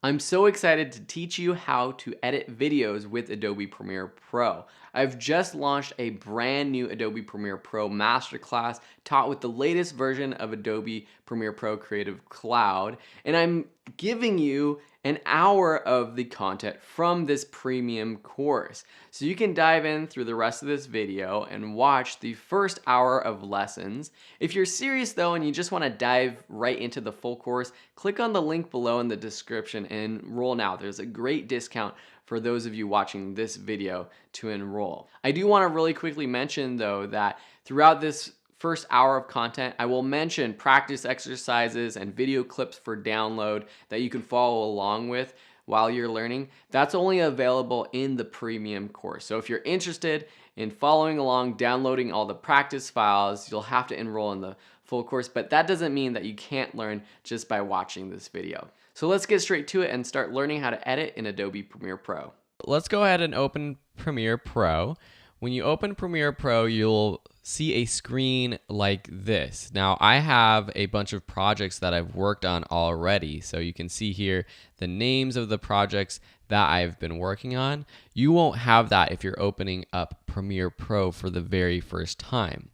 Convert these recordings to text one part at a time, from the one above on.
I'm so excited to teach you how to edit videos with Adobe Premiere Pro. I've just launched a brand new Adobe Premiere Pro masterclass taught with the latest version of Adobe Premiere Pro Creative Cloud, and I'm giving you an hour of the content from this premium course. So you can dive in through the rest of this video and watch the first hour of lessons. If you're serious though and you just want to dive right into the full course, click on the link below in the description and enroll now. There's a great discount for those of you watching this video to enroll. I do want to really quickly mention though that throughout this first hour of content, I will mention practice exercises and video clips for download that you can follow along with while you're learning. That's only available in the premium course. So if you're interested in following along, downloading all the practice files, you'll have to enroll in the full course, but that doesn't mean that you can't learn just by watching this video. So let's get straight to it and start learning how to edit in Adobe Premiere Pro. Let's go ahead and open Premiere Pro. When you open Premiere Pro, you'll see a screen like this. Now, I have a bunch of projects that I've worked on already. So you can see here the names of the projects that I've been working on. You won't have that if you're opening up Premiere Pro for the very first time.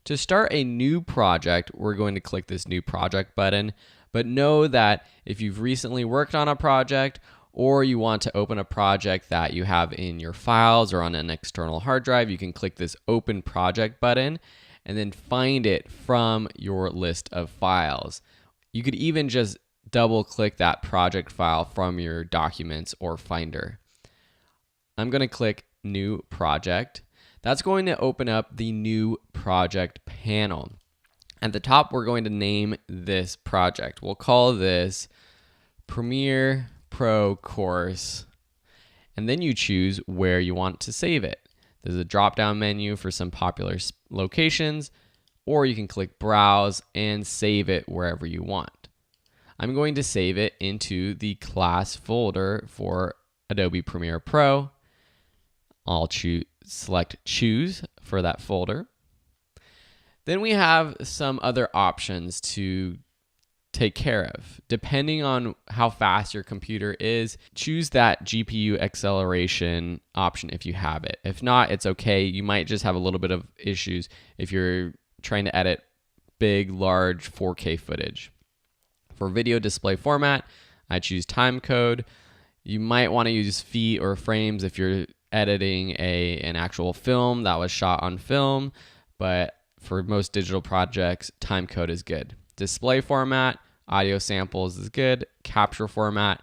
To start a new project, we're going to click this New Project button. But know that if you've recently worked on a project or you want to open a project that you have in your files or on an external hard drive, you can click this Open Project button and then find it from your list of files. You could even just double click that project file from your documents or Finder. I'm going to click New Project. That's going to open up the New Project panel. At the top, we're going to name this project. We'll call this Premiere Pro Course, and then you choose where you want to save it. There's a drop-down menu for some popular locations, or you can click Browse and save it wherever you want. I'm going to save it into the class folder for Adobe Premiere Pro. I'll select Choose for that folder. Then we have some other options to take care of. Depending on how fast your computer is, choose that GPU acceleration option if you have it. If not, it's okay. You might just have a little bit of issues if you're trying to edit big, large 4K footage. For video display format, I choose timecode. You might want to use feet or frames if you're editing an actual film that was shot on film, but for most digital projects, timecode is good. Display format, audio samples is good. Capture format,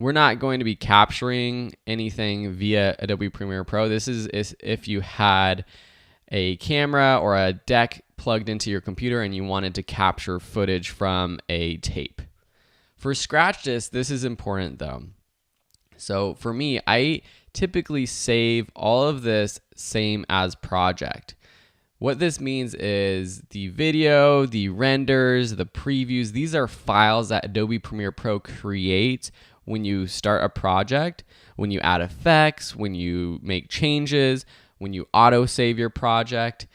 we're not going to be capturing anything via Adobe Premiere Pro. This is if you had a camera or a deck plugged into your computer and you wanted to capture footage from a tape. For Scratch Disk, this is important though. So for me, I typically save all of this same as project. What this means is the video, the renders, the previews, these are files that Adobe Premiere Pro creates when you start a project, when you add effects, when you make changes, when you auto-save your project.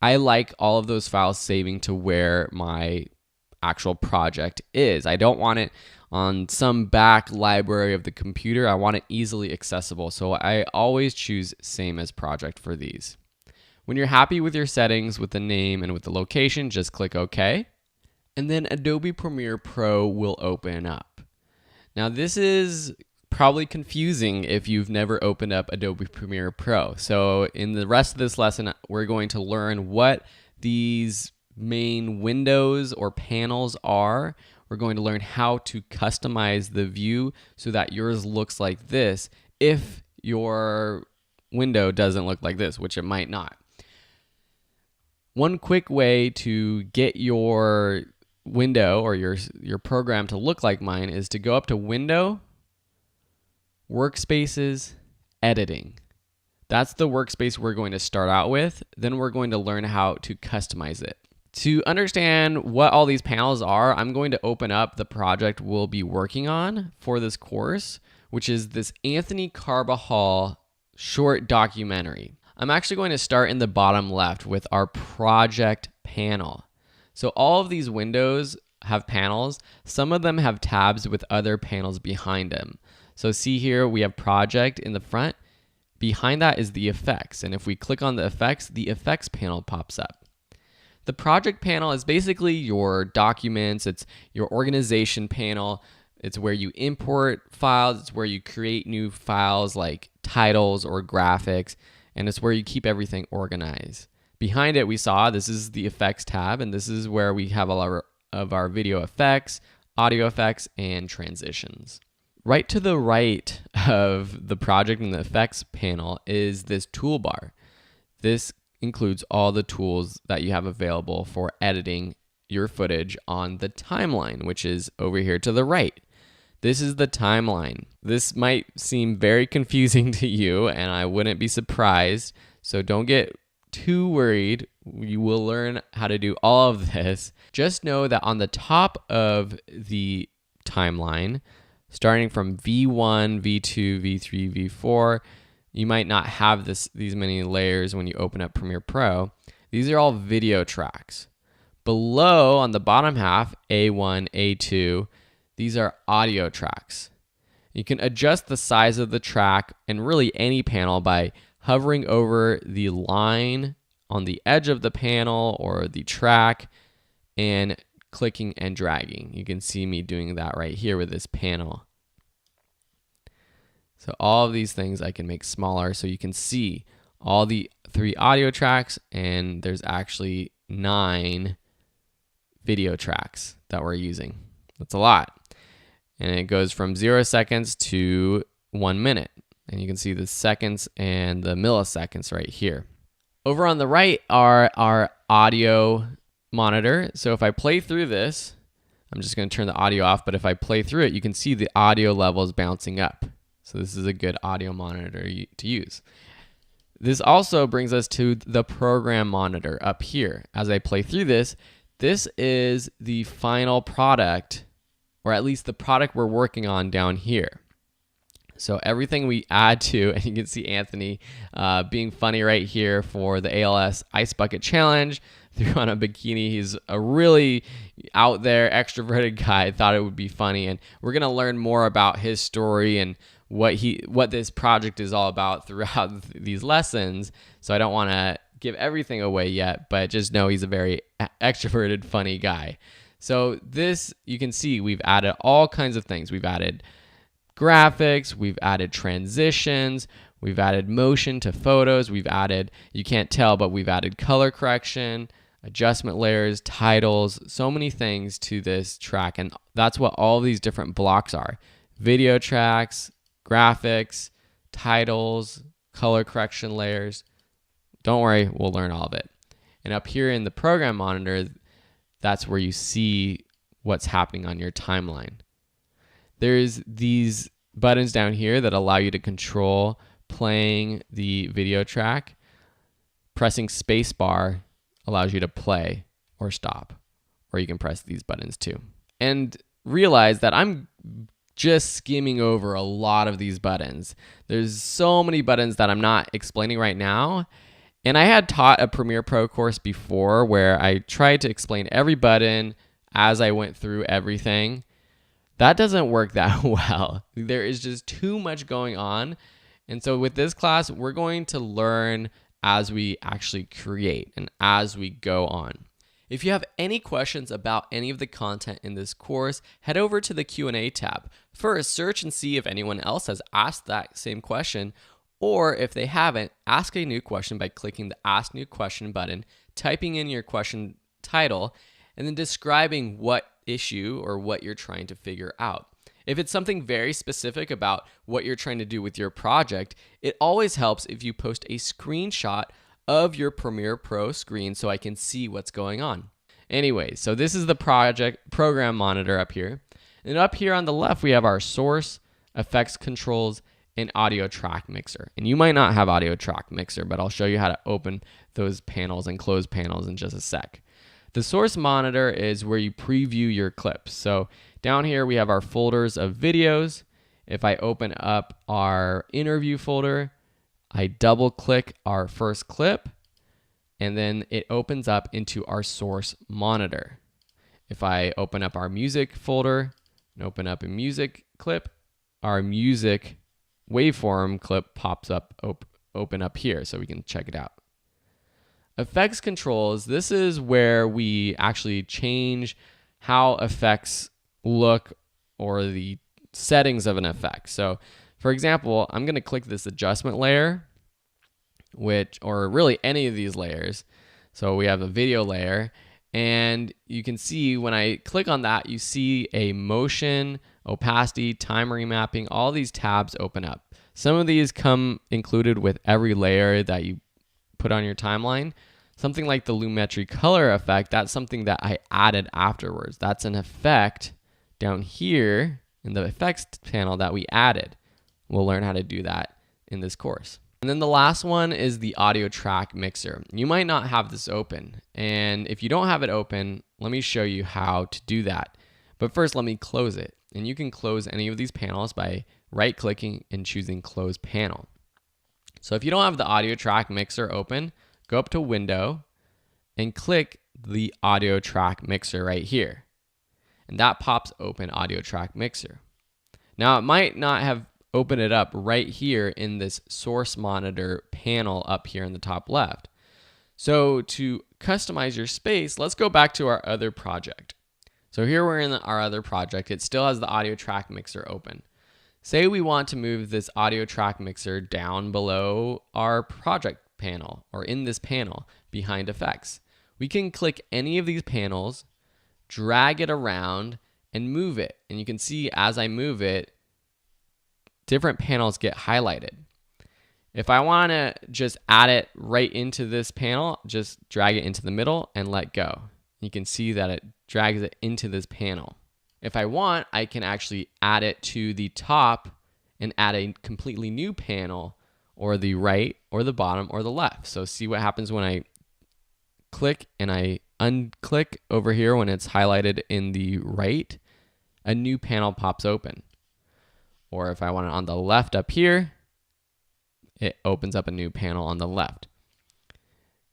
I like all of those files saving to where my actual project is. I don't want it on some back library of the computer. I want it easily accessible, so I always choose same as project for these. When you're happy with your settings, with the name and with the location, just click OK. And then Adobe Premiere Pro will open up. Now this is probably confusing if you've never opened up Adobe Premiere Pro. So in the rest of this lesson, we're going to learn what these main windows or panels are. We're going to learn how to customize the view so that yours looks like this if your window doesn't look like this, which it might not. One quick way to get your window or your program to look like mine is to go up to Window, Workspaces, Editing. That's the workspace we're going to start out with. Then we're going to learn how to customize it. To understand what all these panels are, I'm going to open up the project we'll be working on for this course, which is this Anthony Carbajal short documentary. I'm actually going to start in the bottom left with our project panel. So all of these windows have panels, some of them have tabs with other panels behind them. So see here, we have project in the front. Behind that is the effects. And if we click on the effects panel pops up. The project panel is basically your documents. It's your organization panel. It's where you import files. It's where you create new files like titles or graphics. And it's where you keep everything organized. Behind it, we saw this is the effects tab, and this is where we have all of our video effects, audio effects, and transitions. Right to the right of the project and the effects panel is this toolbar. This includes all the tools that you have available for editing your footage on the timeline, which is over here to the right. This is the timeline. This might seem very confusing to you, and I wouldn't be surprised, so don't get too worried. You will learn how to do all of this. Just know that on the top of the timeline, starting from V1, V2, V3, V4, you might not have these many layers when you open up Premiere Pro. These are all video tracks. Below, on the bottom half, A1, A2, these are audio tracks. You can adjust the size of the track and really any panel by hovering over the line on the edge of the panel or the track and clicking and dragging. You can see me doing that right here with this panel. So all of these things I can make smaller so you can see all the 3 audio tracks, and there's actually 9 video tracks that we're using. That's a lot. And it goes from 0 seconds to 1 minute. And you can see the seconds and the milliseconds right here. Over on the right are our audio monitor. So if I play through this, I'm just going to turn the audio off, but if I play through it, you can see the audio levels bouncing up. So this is a good audio monitor to use. This also brings us to the program monitor up here. As I play through this, this is the final product, or at least the product we're working on down here. So everything we add to, and you can see Anthony being funny right here for the ALS Ice Bucket Challenge, threw on a bikini. He's a really out there, extroverted guy. I thought it would be funny, and we're gonna learn more about his story and what this project is all about throughout these lessons. So I don't want to give everything away yet, but just know he's a very extroverted, funny guy. So this, you can see we've added all kinds of things. We've added graphics, we've added transitions, we've added motion to photos, we've added, you can't tell, but we've added color correction, adjustment layers, titles, so many things to this track. And that's what all these different blocks are. Video tracks, graphics, titles, color correction layers. Don't worry, we'll learn all of it. And up here in the program monitor, that's where you see what's happening on your timeline. There's these buttons down here that allow you to control playing the video track. Pressing spacebar allows you to play or stop, or you can press these buttons too. And realize that I'm just skimming over a lot of these buttons. There's so many buttons that I'm not explaining right now. And I had taught a Premiere Pro course before where I tried to explain every button as I went through everything. That doesn't work that well. There is just too much going on. And so with this class, we're going to learn as we actually create and as we go on. If you have any questions about any of the content in this course, head over to the Q&A tab. First, search and see if anyone else has asked that same question, or if they haven't, ask a new question by clicking the Ask New Question button, typing in your question title, and then describing what issue or what you're trying to figure out. If it's something very specific about what you're trying to do with your project, it always helps if you post a screenshot of your Premiere Pro screen so I can see what's going on. Anyway, so this is the program monitor up here. And up here on the left, we have our source, effects controls, and audio track mixer. And you might not have audio track mixer, but I'll show you how to open those panels and close panels in just a sec. The source monitor is where you preview your clips. So down here, we have our folders of videos. If I open up our interview folder, I double click our first clip, and then it opens up into our source monitor. if I open up our music folder and open up a music clip, our music waveform clip pops up, open up here so we can check it out. Effects controls, this is where we actually change how effects look or the settings of an effect. So for example, I'm going to click this adjustment layer, or really any of these layers. So we have a video layer, and you can see when I click on that, you see a motion, opacity, time remapping, all these tabs open up. Some of these come included with every layer that you put on your timeline. Something like the Lumetri color effect, that's something that I added afterwards. That's an effect down here in the effects panel that we added. We'll learn how to do that in this course. And then the last one is the audio track mixer. You might not have this open, and if you don't have it open, let me show you how to do that. But first, let me close it. And you can close any of these panels by right-clicking and choosing Close Panel. So if you don't have the audio track mixer open, go up to Window and click the audio track mixer right here. And that pops open audio track mixer. Now it might not have opened it up right here in this source monitor panel up here in the top left. So to customize your space, let's go back to our other project. So here we're in our other project. It still has the audio track mixer open. Say we want to move this audio track mixer down below our project panel, or in this panel behind effects. We can click any of these panels, drag it around, and move it. And you can see as I move it, different panels get highlighted. If I want to just add it right into this panel, just drag it into the middle and let go. You can see that it drags it into this panel. If I want, I can actually add it to the top and add a completely new panel, or the right, or the bottom, or the left. So see what happens when I click and I unclick over here when it's highlighted in the right, a new panel pops open. Or if I want it on the left up here, it opens up a new panel on the left.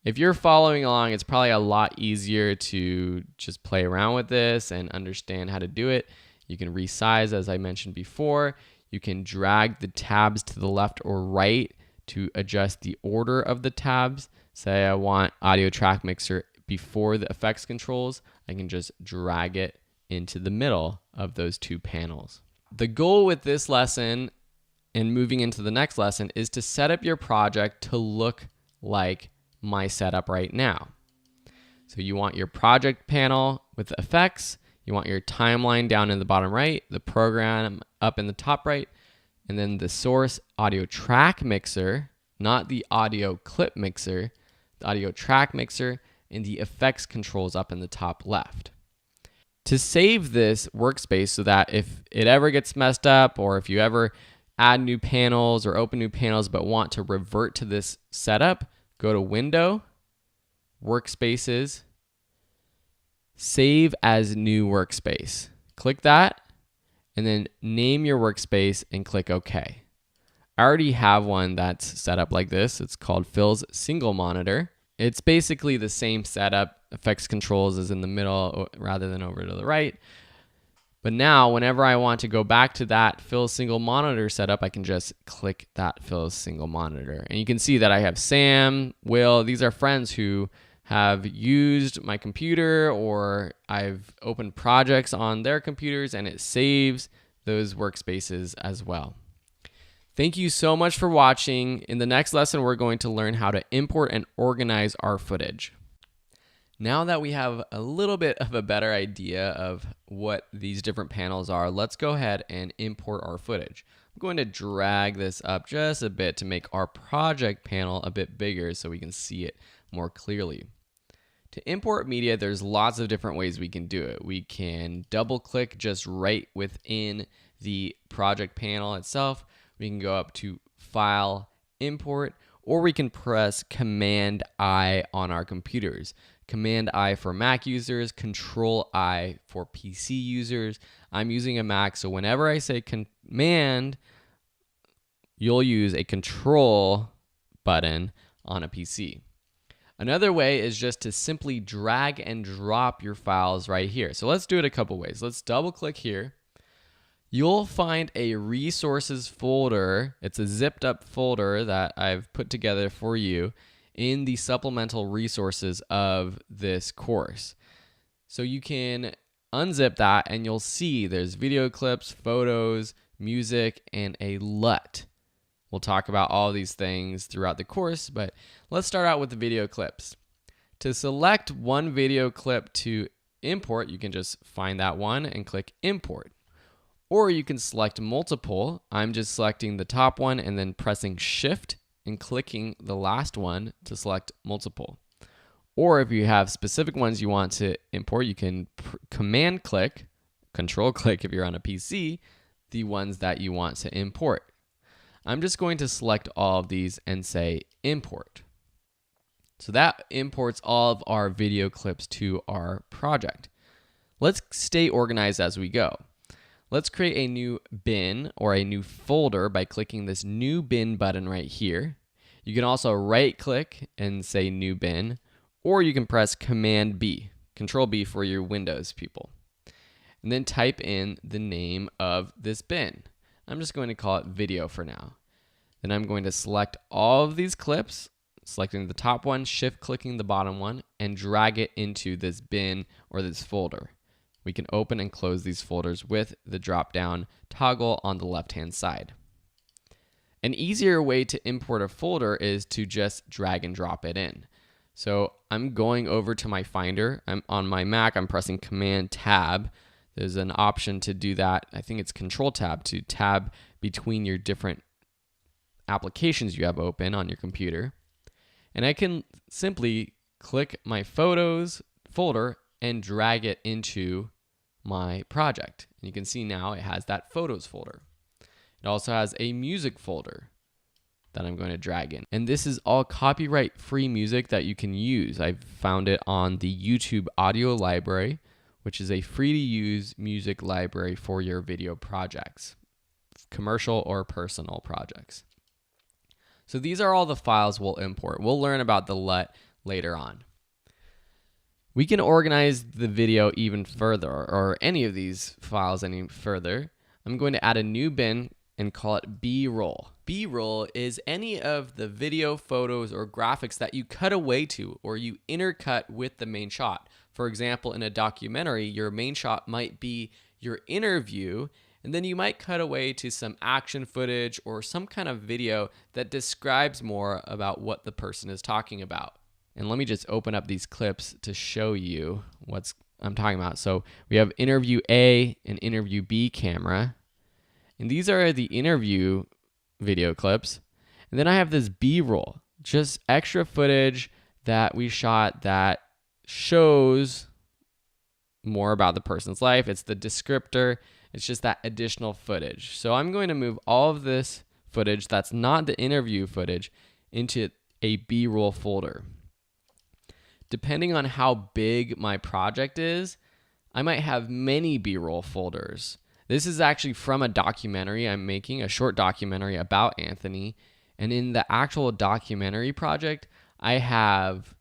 If you're following along, it's probably a lot easier to just play around with this and understand how to do it. You can resize, as I mentioned before. You can drag the tabs to the left or right to adjust the order of the tabs. Say I want audio track mixer before the effects controls, I can just drag it into the middle of those two panels. The goal with this lesson and moving into the next lesson is to set up your project to look like my setup right now. So you want your project panel with effects, you want your timeline down in the bottom right, the program up in the top right, and then the source audio track mixer, not the audio clip mixer, the audio track mixer, and the effects controls up in the top left. To save this workspace so that if it ever gets messed up, or if you ever add new panels or open new panels but want to revert to this setup, go to Window, Workspaces, Save as New Workspace. Click that, and then name your workspace and click OK. I already have one that's set up like this. It's called Phil's Single Monitor. It's basically the same setup. Effects controls is in the middle rather than over to the right. But now, whenever I want to go back to that Phil's Single Monitor setup, I can just click that Phil's Single Monitor. And you can see that I have Sam, Will. These are friends who have used my computer, or I've opened projects on their computers, and it saves those workspaces as well. Thank you so much for watching. In the next lesson, we're going to learn how to import and organize our footage. Now that we have a little bit of a better idea of what these different panels are, let's go ahead and import our footage. I'm going to drag this up just a bit to make our project panel a bit bigger so we can see it more clearly. To import media, there's lots of different ways we can do it. We can double click just right within the project panel itself. We can go up to File, Import, or we can press Command I on our computers. Command I for Mac users, Control I for PC users. I'm using a Mac, so whenever I say Command, you'll use a Control button on a PC. Another way is just to simply drag and drop your files right here. So let's do it a couple ways. Let's double click here. You'll find a resources folder. It's a zipped up folder that I've put together for you in the supplemental resources of this course. So you can unzip that and you'll see there's video clips, photos, music, and a LUT. We'll talk about all these things throughout the course, but let's start out with the video clips. To select one video clip to import, you can just find that one and click import. Or you can select multiple. I'm just selecting the top one and then pressing shift and clicking the last one to select multiple. Or if you have specific ones you want to import, you can command click, control click if you're on a PC, the ones that you want to import. I'm just going to select all of these and say import. So that imports all of our video clips to our project. Let's stay organized as we go. Let's create a new bin or a new folder by clicking this new bin button right here. You can also right click and say new bin, or you can press Command B, Control B for your Windows people. And then type in the name of this bin. I'm just going to call it video for now. Then I'm going to select all of these clips, selecting the top one, shift clicking the bottom one, and drag it into this bin or this folder. We can open and close these folders with the drop down toggle on the left hand side. An easier way to import a folder is to just drag and drop it in. So I'm going over to my Finder. I'm on my Mac, I'm pressing Command Tab. There's an option to do that. I think it's Control Tab to tab between your different applications you have open on your computer. And I can simply click my Photos folder and drag it into my project. And you can see now it has that Photos folder. It also has a music folder that I'm going to drag in. And this is all copyright-free music that you can use. I've found it on the YouTube Audio Library, which is a free-to-use music library for your video projects, commercial or personal projects. So these are all the files we'll import. We'll learn about the LUT later on. We can organize the video even further, or any of these files any further. I'm going to add a new bin and call it B-roll. B-roll is any of the video, photos, or graphics that you cut away to or you intercut with the main shot. For example, in a documentary, your main shot might be your interview, and then you might cut away to some action footage or some kind of video that describes more about what the person is talking about. And let me just open up these clips to show you what I'm talking about. So we have interview A and interview B camera. And these are the interview video clips. And then I have this B-roll, just extra footage that we shot that shows more about the person's life. It's the descriptor. It's just that additional footage. So I'm going to move all of this footage that's not the interview footage into a B-roll folder. Depending on how big my project is, I might have many B-roll folders. This is actually from a documentary I'm making, a short documentary about Anthony. And in the actual documentary project, I have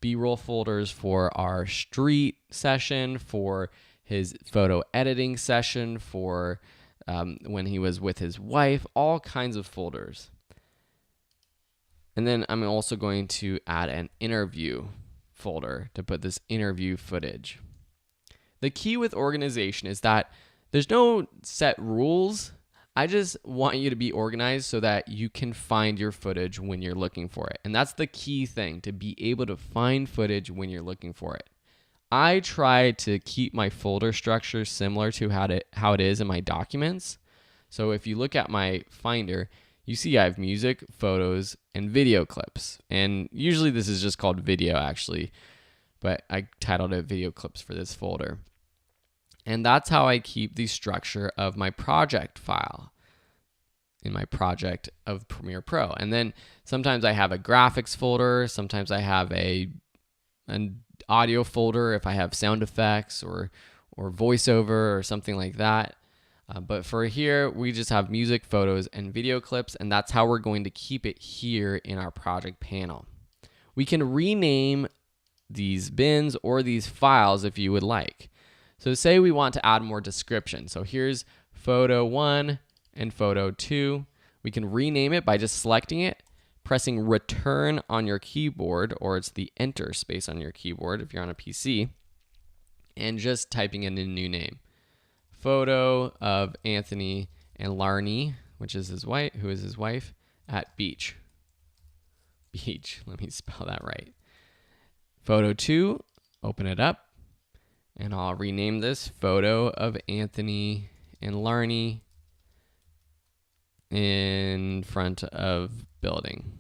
B-roll folders for our street session, for his photo editing session, for when he was with his wife, all kinds of folders. And then I'm also going to add an interview folder to put this interview footage. The key with organization is that there's no set rules. I just want you to be organized so that you can find your footage when you're looking for it. And that's the key thing, to be able to find footage when you're looking for it. I try to keep my folder structure similar to how it is in my documents. So if you look at my Finder, you see I have music, photos, and video clips. And usually this is just called video actually, but I titled it video clips for this folder. And that's how I keep the structure of my project file in my project of Premiere Pro. And then sometimes I have a graphics folder, sometimes I have an audio folder if I have sound effects or voiceover or something like that. But for here, we just have music, photos, and video clips, and that's how we're going to keep it here in our project panel. we can rename these bins or these files if you would like. So say we want to add more description. So here's photo 1 and photo 2. We can rename it by just selecting it, pressing return on your keyboard, or it's the enter space on your keyboard if you're on a PC, and just typing in a new name. Photo of Anthony and Larnie, which is his wife, who is his wife, at beach. Beach, let me spell that right. Photo 2, open it up, and I'll rename this photo of Anthony and Larnie in front of building.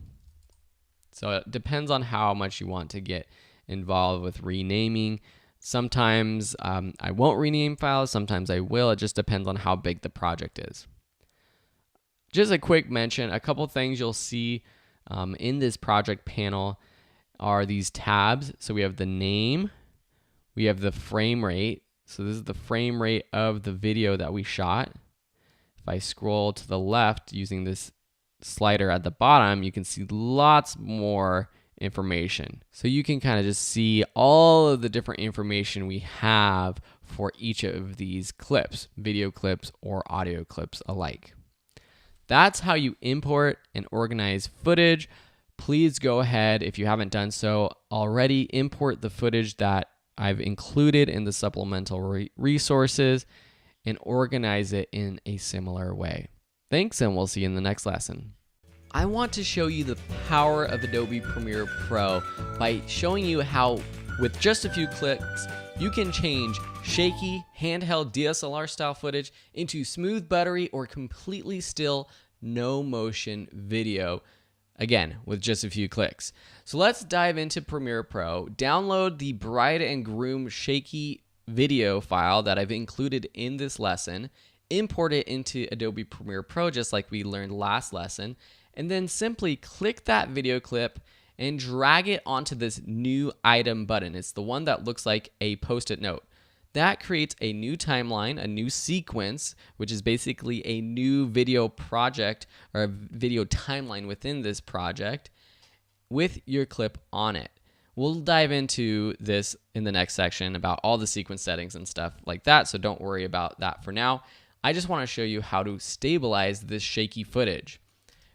So it depends on how much you want to get involved with renaming. Sometimes I won't rename files, sometimes I will. It just depends on how big the project is. Just a quick mention, a couple things you'll see in this project panel are these tabs. So we have the name, we have the frame rate. So this is the frame rate of the video that we shot. If I scroll to the left using this slider at the bottom, you can see lots more information. So you can kind of just see all of the different information we have for each of these clips, video clips or audio clips alike. That's how you import and organize footage. Please go ahead, if you haven't done so already, import the footage that I've included in the supplemental resources and organize it in a similar way. Thanks, and we'll see you in the next lesson. I want to show you the power of Adobe Premiere Pro by showing you how, with just a few clicks, you can change shaky, handheld DSLR style footage into smooth, buttery, or completely still, no motion video. Again, with just a few clicks. So let's dive into Premiere Pro. Download the bride and groom shaky video file that I've included in this lesson. Import it into Adobe Premiere Pro just like we learned last lesson. And then simply click that video clip and drag it onto this new item button. It's the one that looks like a post-it note. That creates a new timeline, a new sequence, which is basically a new video project or a video timeline within this project with your clip on it. We'll dive into this in the next section about all the sequence settings and stuff like that, so don't worry about that for now. I just want to show you how to stabilize this shaky footage.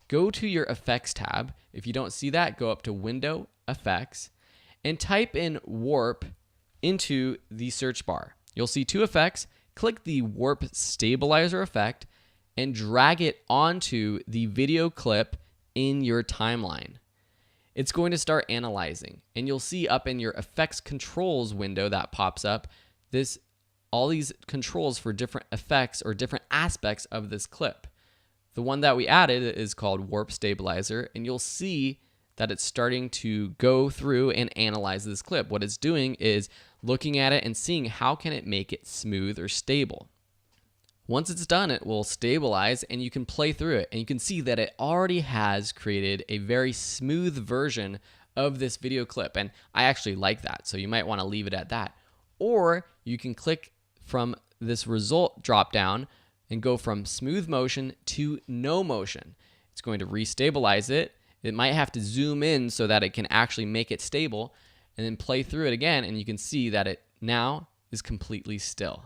Go to your Effects tab. If you don't see that, go up to Window, Effects, and type in Warp into the search bar. You'll see two effects. Click the Warp Stabilizer effect and drag it onto the video clip in your timeline. It's going to start analyzing, and you'll see up in your Effects Controls window that pops up all these controls for different effects or different aspects of this clip. The one that we added is called Warp Stabilizer, and you'll see that it's starting to go through and analyze this clip. What it's doing is looking at it and seeing how can it make it smooth or stable. Once it's done, it will stabilize and you can play through it, and you can see that it already has created a very smooth version of this video clip, and I actually like that, so you might want to leave it at that. Or you can click from this result drop down and go from smooth motion to no motion. It's going to restabilize it. It might have to zoom in so that it can actually make it stable, and then play through it again, and you can see that it now is completely still.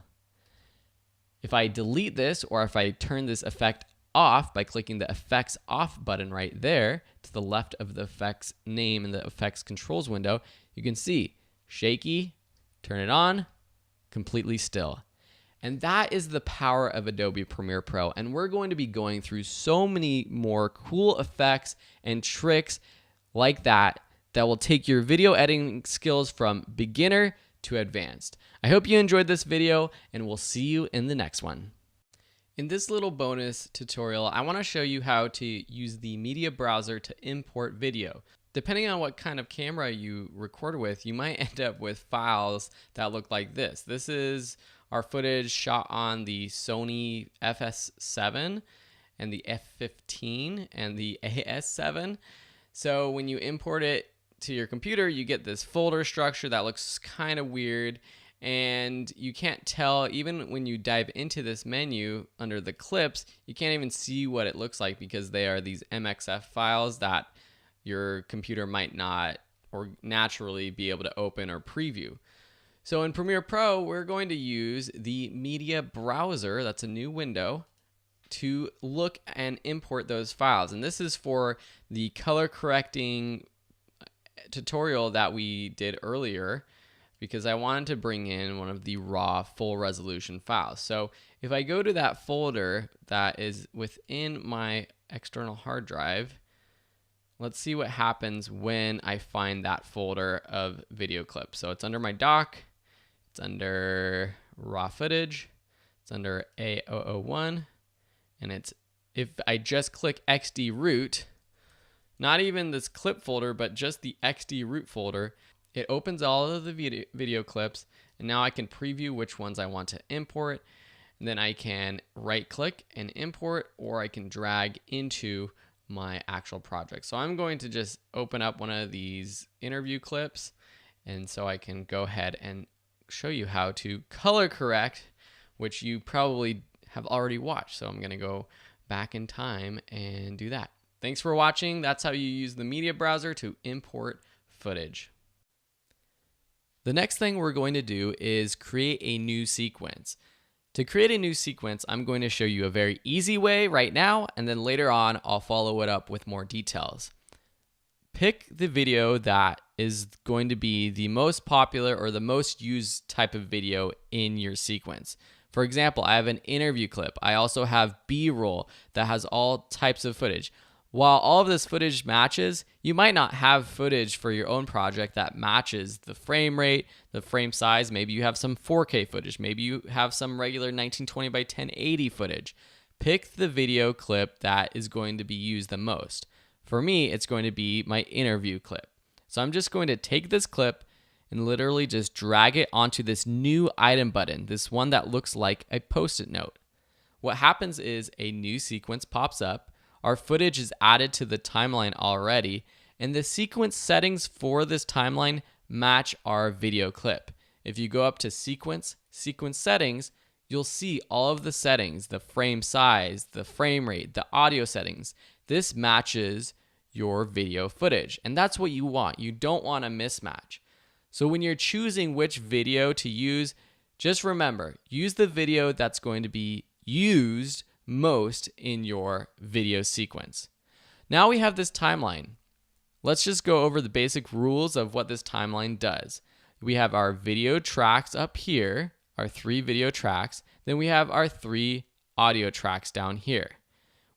If I delete this, or if I turn this effect off by clicking the Effects Off button right there to the left of the effects name in the Effects Controls window, you can see shaky, turn it on, completely still. And that is the power of Adobe Premiere Pro. And we're going to be going through so many more cool effects and tricks like that will take your video editing skills from beginner to advanced. I hope you enjoyed this video, and we'll see you in the next one. In this little bonus tutorial, I want to show you how to use the media browser to import video. Depending on what kind of camera you record with, you might end up with files that look like this. This is our footage shot on the Sony FS7 and the F15 and the AS7. So when you import it to your computer, you get this folder structure that looks kind of weird, and you can't tell, even when you dive into this menu under the clips, you can't even see what it looks like because they are these MXF files that your computer might not or naturally be able to open or preview. So in Premiere Pro, we're going to use the media browser, that's a new window, to look and import those files. And this is for the color correcting tutorial that we did earlier, because I wanted to bring in one of the raw full resolution files. So if I go to that folder that is within my external hard drive, let's see what happens when I find that folder of video clips. So it's under my dock, it's under raw footage, it's under A001, and it's, if I just click XD root, not even this clip folder, but just the XD root folder, it opens all of the video clips, and now I can preview which ones I want to import. And then I can right click and import, or I can drag into my actual project. So I'm going to just open up one of these interview clips, and so I can go ahead and show you how to color correct, which you probably have already watched. So I'm going to go back in time and do that. Thanks for watching. That's how you use the media browser to import footage. The next thing we're going to do is create a new sequence. To create a new sequence, I'm going to show you a very easy way right now, and then later on, I'll follow it up with more details. Pick the video that is going to be the most popular or the most used type of video in your sequence. For example, I have an interview clip. I also have B-roll that has all types of footage. While all of this footage matches, you might not have footage for your own project that matches the frame rate, the frame size. Maybe you have some 4K footage. Maybe you have some regular 1920 by 1080 footage. Pick the video clip that is going to be used the most. For me, it's going to be my interview clip. So I'm just going to take this clip and literally just drag it onto this new item button, this one that looks like a post-it note. What happens is a new sequence pops up. Our footage is added to the timeline already, and the sequence settings for this timeline match our video clip. If you go up to sequence settings, you'll see all of the settings, the frame size, the frame rate, the audio settings. This matches your video footage, and that's what you want. You don't want a mismatch. So when you're choosing which video to use, just remember, use the video that's going to be used most in your video sequence. Now we have this timeline. Let's just go over the basic rules of what this timeline does. We have our video tracks up here, our 3 video tracks. Then we have our 3 audio tracks down here.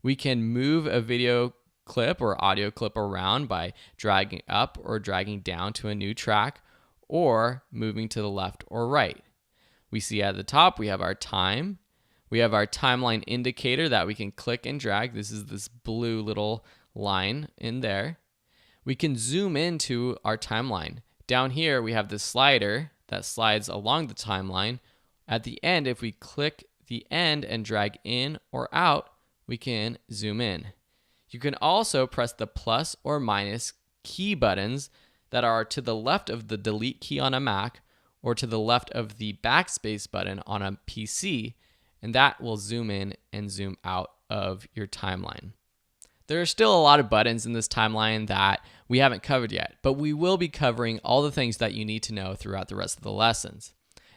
We can move a video clip or audio clip around by dragging up or dragging down to a new track, or moving to the left or right. We see at the top we have our time. We have our timeline indicator that we can click and drag. This is this blue little line in there. We can zoom into our timeline. Down here we have the slider that slides along the timeline. At the end, if we click the end and drag in or out, we can zoom in. You can also press the plus or minus key buttons that are to the left of the delete key on a Mac or to the left of the backspace button on a PC, and that will zoom in and zoom out of your timeline. There are still a lot of buttons in this timeline that we haven't covered yet, but we will be covering all the things that you need to know throughout the rest of the lessons.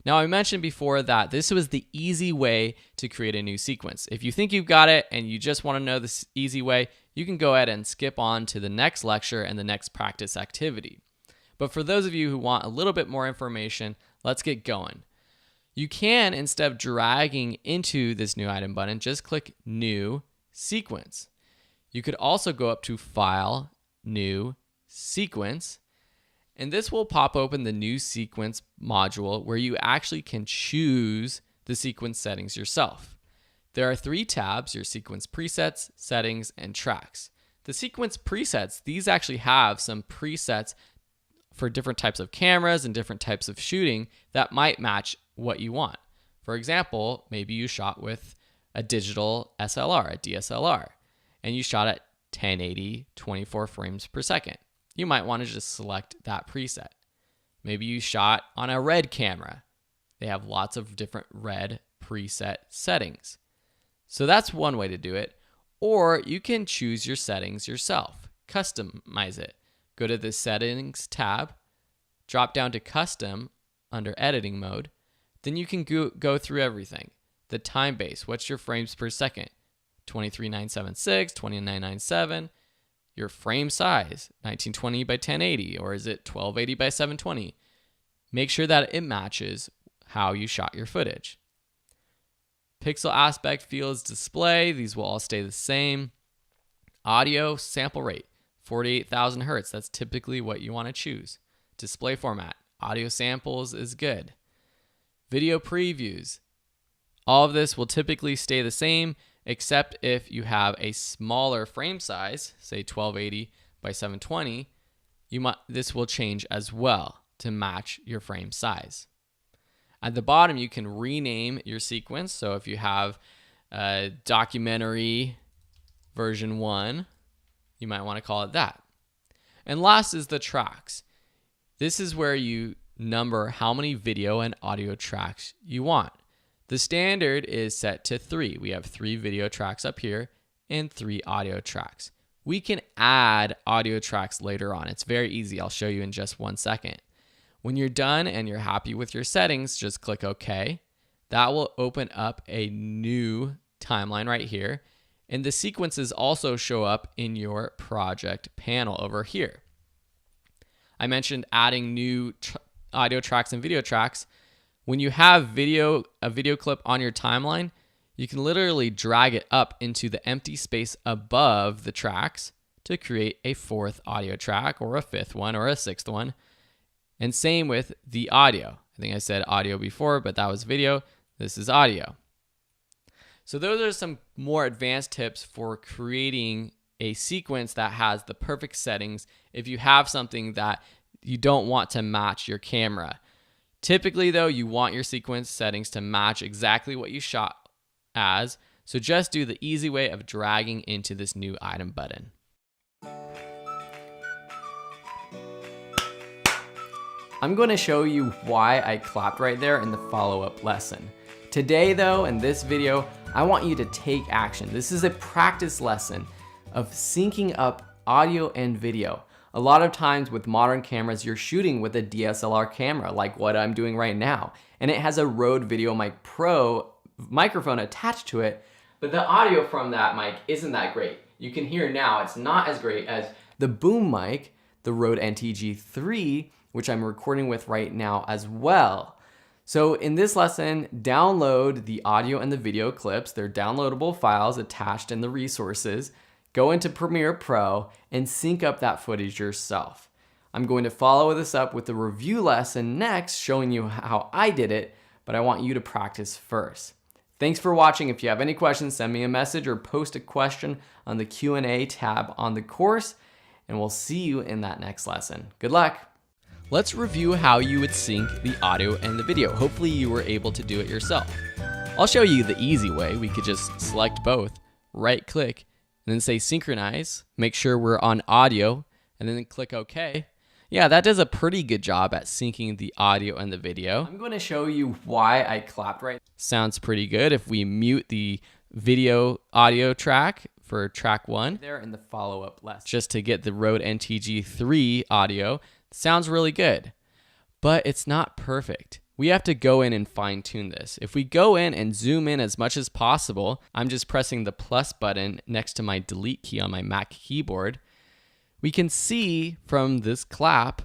Now, I mentioned before that this was the easy way to create a new sequence. If you think you've got it and you just want to know this easy way, you can go ahead and skip on to the next lecture and the next practice activity. But for those of you who want a little bit more information, let's get going. You can, instead of dragging into this new item button, just click New Sequence. You could also go up to File, New Sequence, and this will pop open the New Sequence module where you actually can choose the sequence settings yourself. There are 3 tabs: your sequence presets, settings, and tracks. The sequence presets, these actually have some presets for different types of cameras and different types of shooting that might match what you want. For example, maybe you shot with a digital SLR, a DSLR, and you shot at 1080, 24 frames per second. You might want to just select that preset. Maybe you shot on a RED camera. They have lots of different RED preset settings. So that's one way to do it. Or you can choose your settings yourself, customize it. go to the Settings tab, drop down to Custom under Editing mode. Then you can go through everything. The time base, what's your frames per second? 23976, 29997. Your frame size, 1920 by 1080, or is it 1280 by 720? Make sure that it matches how you shot your footage. Pixel aspect, fields, display, these will all stay the same. Audio sample rate, 48,000 hertz. That's typically what you want to choose. Display format, audio samples is good. Video previews, all of this will typically stay the same, except if you have a smaller frame size, say 1280 by 720, this will change as well to match your frame size. At the bottom, you can rename your sequence. So if you have a documentary version 1, you might want to call it that. And last is the tracks. This is where you number how many video and audio tracks you want. The standard is set to 3. We have 3 video tracks up here and 3 audio tracks. We can add audio tracks later on. It's very easy. I'll show you in just 1 second. When you're done and you're happy with your settings, just click OK. That will open up a new timeline right here. And the sequences also show up in your project panel over here. I mentioned adding new audio tracks and video tracks. When you have a video clip on your timeline, you can literally drag it up into the empty space above the tracks to create a 4th audio track or a 5th one or a 6th one. And same with the audio. I think I said audio before, but that was video. This is audio. So those are some more advanced tips for creating a sequence that has the perfect settings if you have something that you don't want to match your camera. Typically though, you want your sequence settings to match exactly what you shot as, so just do the easy way of dragging into this new item button. I'm going to show you why I clapped right there in the follow-up lesson. Today though, in this video, I want you to take action. This is a practice lesson of syncing up audio and video. A lot of times with modern cameras, you're shooting with a DSLR camera like what I'm doing right now, and it has a Rode VideoMic Pro microphone attached to it, but the audio from that mic isn't that great. You can hear now it's not as great as the boom mic, the Rode NTG3, which I'm recording with right now as well. So in this lesson, download the audio and the video clips. They're downloadable files attached in the resources. Go into Premiere Pro and sync up that footage yourself. I'm going to follow this up with a review lesson next, showing you how I did it, but I want you to practice first. Thanks for watching. If you have any questions, send me a message or post a question on the Q&A tab on the course, and we'll see you in that next lesson. Good luck. Let's review how you would sync the audio and the video. Hopefully you were able to do it yourself. I'll show you the easy way. We could just select both, right click, and then say synchronize, make sure we're on audio, and then click OK. Yeah, that does a pretty good job at syncing the audio and the video. I'm going to show you why I clapped right. Sounds pretty good. If we mute the video audio track for track 1 there in the follow-up lesson, just to get the Rode NTG3 audio, sounds really good, but it's not perfect. We have to go in and fine tune this. If we go in and zoom in as much as possible, I'm just pressing the plus button next to my delete key on my Mac keyboard. We can see from this clap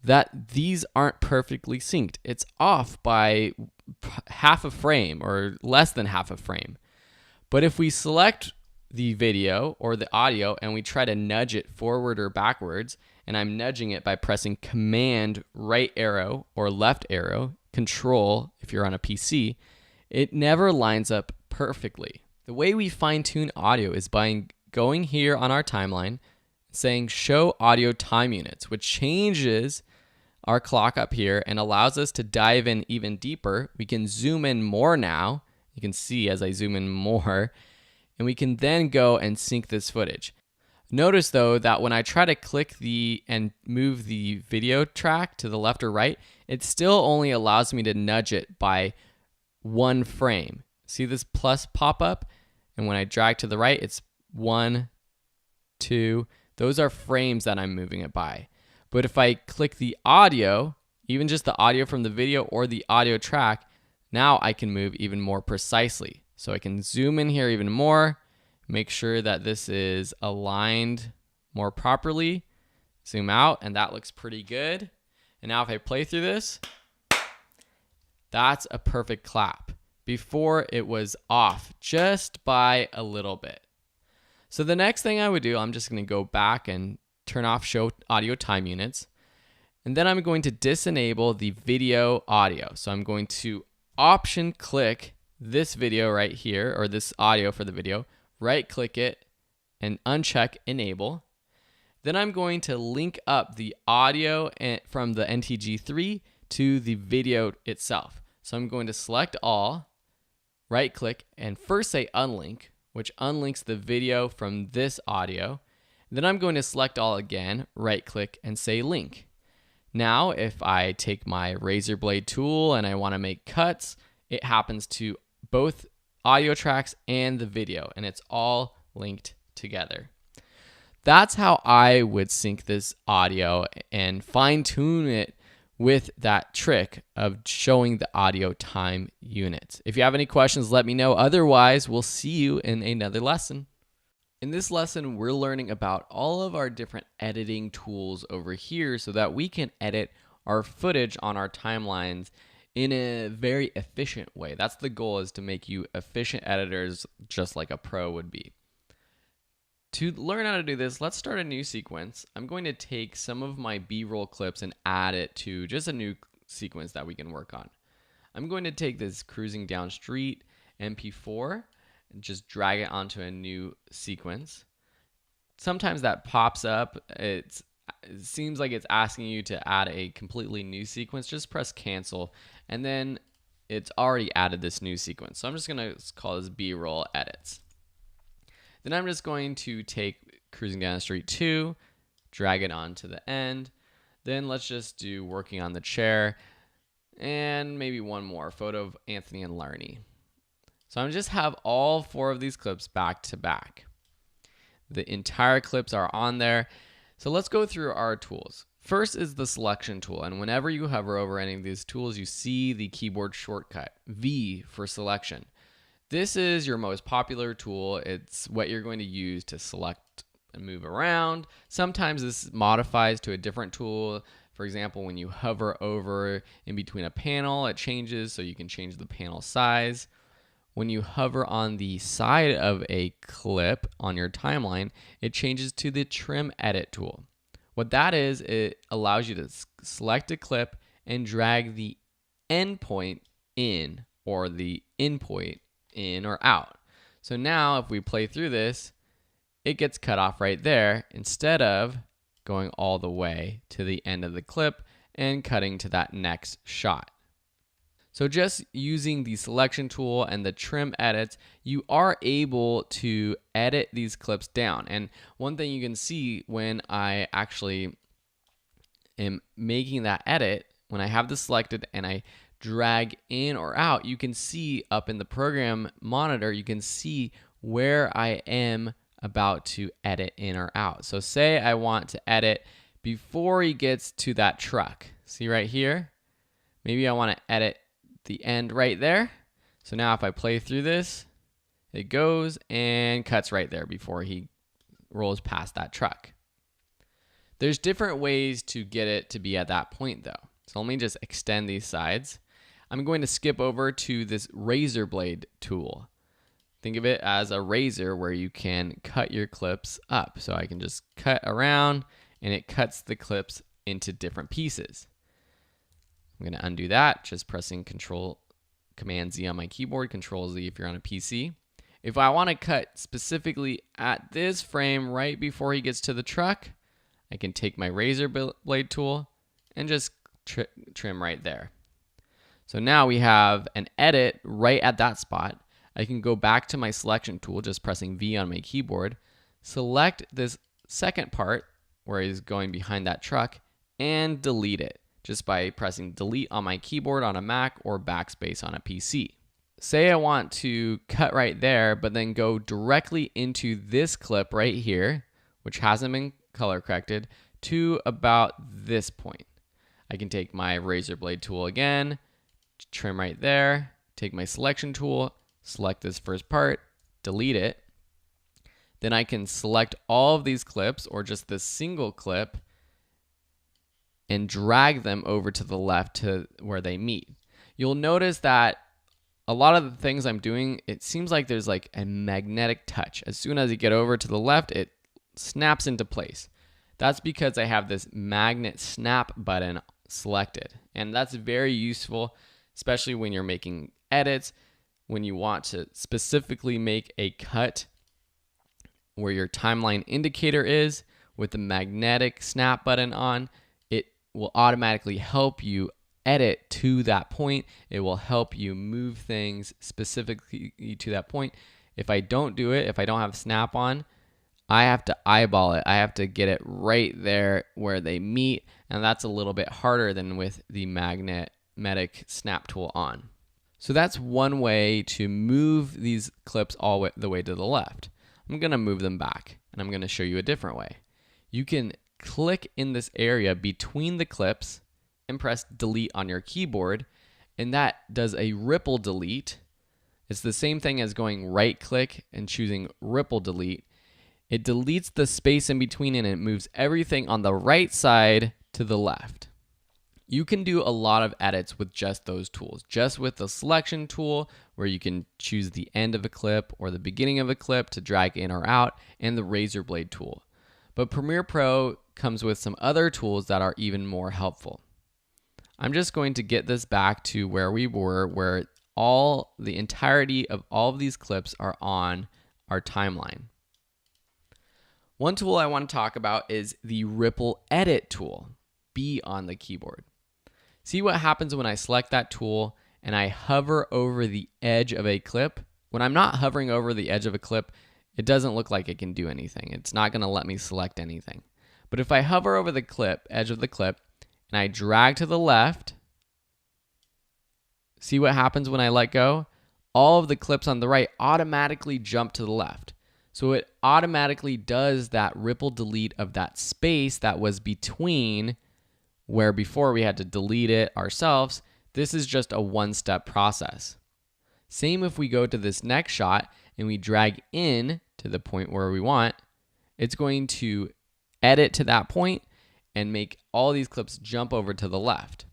that these aren't perfectly synced. It's off by half a frame or less than half a frame. But if we select the video or the audio and we try to nudge it forward or backwards, and I'm nudging it by pressing Command right arrow or left arrow, Control if you're on a PC, it never lines up perfectly. The way we fine tune audio is by going here on our timeline, saying Show Audio Time Units, which changes our clock up here and allows us to dive in even deeper. We can zoom in more now. You can see as I zoom in more, and we can then go and sync this footage. Notice though that when I try to click and move the video track to the left or right, it still only allows me to nudge it by 1 frame. See this plus pop up? And when I drag to the right, it's 1, 2, Those are frames that I'm moving it by. But if I click the audio, even just the audio from the video or the audio track, now I can move even more precisely. So I can zoom in here even more, make sure that this is aligned more properly, zoom out, and that looks pretty good. And now if I play through this, that's a perfect clap. Before it was off just by a little bit. So the next thing I would do, I'm just going to go back and turn off show audio time units. And then I'm going to disable the video audio. So I'm going to option click this video right here, or this audio for the video, right click it and uncheck enable. Then I'm going to link up the audio from the NTG3 to the video itself. So I'm going to select all, right click, and first say unlink, which unlinks the video from this audio. Then I'm going to select all again, right click, and say link. Now, if I take my razor blade tool and I want to make cuts, it happens to both audio tracks and the video, and it's all linked together. That's how I would sync this audio and fine tune it with that trick of showing the audio time units. If you have any questions, let me know. Otherwise, we'll see you in another lesson. In this lesson, we're learning about all of our different editing tools over here so that we can edit our footage on our timelines in a very efficient way. That's the goal, is to make you efficient editors just like a pro would be. To learn how to do this, let's start a new sequence. I'm going to take some of my B-roll clips and add it to just a new sequence that we can work on. I'm going to take this cruising down street MP4 and just drag it onto a new sequence. Sometimes that pops up. It seems like it's asking you to add a completely new sequence. Just press cancel, and then it's already added this new sequence. So I'm just going to call this B-roll edits. Then I'm just going to take Cruising Down the Street 2, drag it onto the end. Then let's just do Working on the Chair, and maybe one more, photo of Anthony and Larnie. So I'm just have all 4 of these clips back to back. The entire clips are on there. So let's go through our tools. First is the selection tool, and whenever you hover over any of these tools, you see the keyboard shortcut, V for selection. This is your most popular tool. It's what you're going to use to select and move around. Sometimes this modifies to a different tool. For example, when you hover over in between a panel, it changes, so you can change the panel size. When you hover on the side of a clip on your timeline, it changes to the trim edit tool. What that is, it allows you to select a clip and drag the end point in, or the in point in or out. So now if we play through this, it gets cut off right there instead of going all the way to the end of the clip and cutting to that next shot. So just using the selection tool and the trim edits, you are able to edit these clips down. And one thing you can see when I actually am making that edit, when I have this selected and I drag in or out, you can see up in the program monitor, you can see where I am about to edit in or out. So say I want to edit before he gets to that truck. See right here? Maybe I want to edit the end right there. So now if I play through this, it goes and cuts right there before he rolls past that truck. There's different ways to get it to be at that point though. So let me just extend these sides. I'm going to skip over to this razor blade tool. Think of it as a razor where you can cut your clips up. So I can just cut around and it cuts the clips into different pieces. I'm going to undo that, just pressing Command Z on my keyboard, Control Z if you're on a PC. If I want to cut specifically at this frame right before he gets to the truck, I can take my razor blade tool and just trim right there. So now we have an edit right at that spot. I can go back to my selection tool, just pressing V on my keyboard, select this second part where he's going behind that truck, and delete it just by pressing delete on my keyboard on a Mac or backspace on a PC. Say I want to cut right there, but then go directly into this clip right here, which hasn't been color corrected to about this point. I can take my razor blade tool again, trim right there, take my selection tool, select this first part, delete it. Then I can select all of these clips or just this single clip and drag them over to the left to where they meet. You'll notice that a lot of the things I'm doing, it seems like there's like a magnetic touch. As soon as you get over to the left, it snaps into place. That's because I have this magnet snap button selected. And that's very useful, especially when you're making edits, when you want to specifically make a cut where your timeline indicator is with the magnetic snap button on. It will automatically help you edit to that point. It will help you move things specifically to that point. If I don't do it, if I don't have snap on, I have to eyeball it. I have to get it right there where they meet, and that's a little bit harder than with the magnetic snap tool on. So that's one way to move these clips all the way to the left. I'm gonna move them back, and I'm gonna show you a different way. You can click in this area between the clips and press delete on your keyboard, and that does a ripple delete. It's the same thing as going right click and choosing ripple delete. It deletes the space in between and it moves everything on the right side to the left. You can do a lot of edits with just those tools, just with the selection tool where you can choose the end of a clip or the beginning of a clip to drag in or out, and the razor blade tool. But Premiere Pro comes with some other tools that are even more helpful. I'm just going to get this back to where we were, where the entirety of all of these clips are on our timeline. One tool I want to talk about is the Ripple Edit tool, B on the keyboard. See what happens when I select that tool and I hover over the edge of a clip? When I'm not hovering over the edge of a clip, it doesn't look like it can do anything. It's not going to let me select anything. But if I hover over the edge of the clip, and I drag to the left, see what happens when I let go? All of the clips on the right automatically jump to the left. So it automatically does that ripple delete of that space that was between, where before we had to delete it ourselves. This is just a one-step process. Same if we go to this next shot and we drag in to the point where we want, it's going to edit to that point and make all these clips jump over to the left.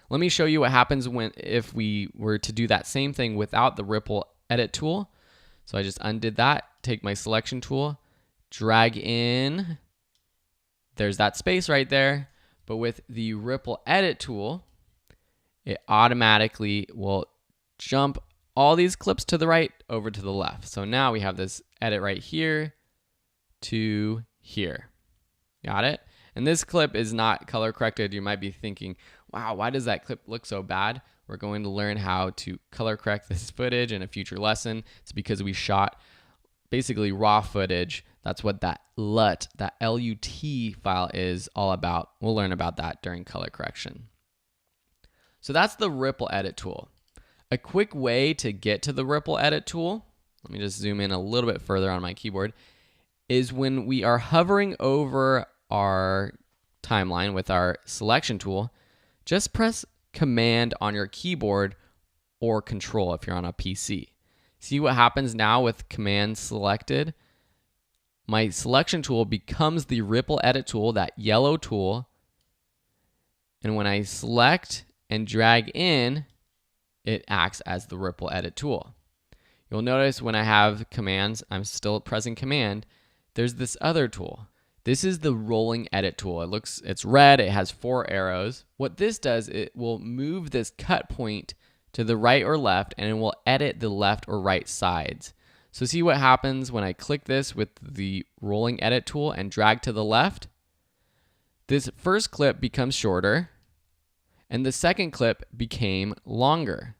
Let me show you what happens if we were to do that same thing without the Ripple Edit tool. So I just undid that, take my selection tool, drag in, there's that space right there. But with the Ripple Edit tool, it automatically will jump all these clips to the right over to the left. So now we have this edit right here to here. Got it? And this clip is not color corrected. You might be thinking, wow, why does that clip look so bad? We're going to learn how to color correct this footage in a future lesson. It's because we shot basically raw footage. That's what that LUT, that LUT file is all about. We'll learn about that during color correction. So that's the Ripple Edit tool. A quick way to get to the Ripple Edit tool, let me just zoom in a little bit further on my keyboard, is when we are hovering over our timeline with our selection tool, just press Command on your keyboard or Control if you're on a PC. See what happens now with Command selected? My selection tool becomes the Ripple Edit tool, that yellow tool. And when I select and drag in, it acts as the Ripple Edit tool. You'll notice when I have commands, I'm still pressing Command, there's this other tool. This is the rolling edit tool. It's red, it has 4 arrows. What this does, it will move this cut point to the right or left, and it will edit the left or right sides. So see what happens when I click this with the rolling edit tool and drag to the left? This first clip becomes shorter, and the second clip became longer.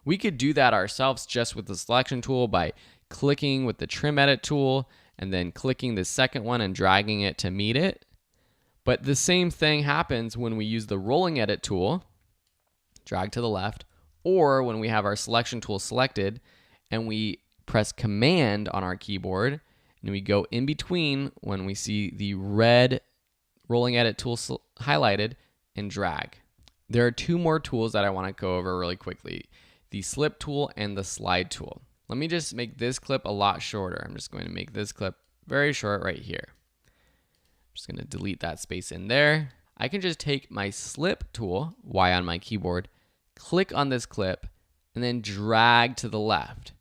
We could do that ourselves just with the selection tool by clicking with the trim edit tool and then clicking the second one and dragging it to meet it. But the same thing happens when we use the rolling edit tool, drag to the left, or when we have our selection tool selected and we press Command on our keyboard and we go in between when we see the red rolling edit tool highlighted and drag. There are two more tools that I want to go over really quickly, the slip tool and the slide tool. Let me just make this clip a lot shorter. I'm just going to make this clip very short right here. I'm just going to delete that space in there. I can just take my slip tool, Y on my keyboard, click on this clip, and then drag to the left.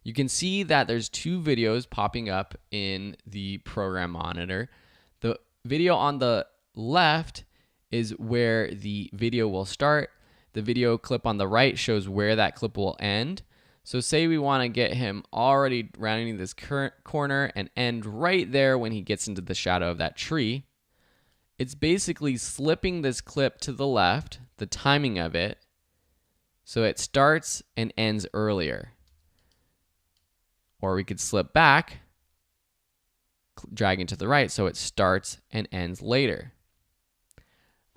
You can see that there's two videos popping up in the program monitor. The video on the left is where the video will start. The video clip on the right shows where that clip will end. So say we want to get him already rounding this current corner and end right there when he gets into the shadow of that tree. It's basically slipping this clip to the left, the timing of it, so it starts and ends earlier. Or we could slip back, dragging to the right, so it starts and ends later.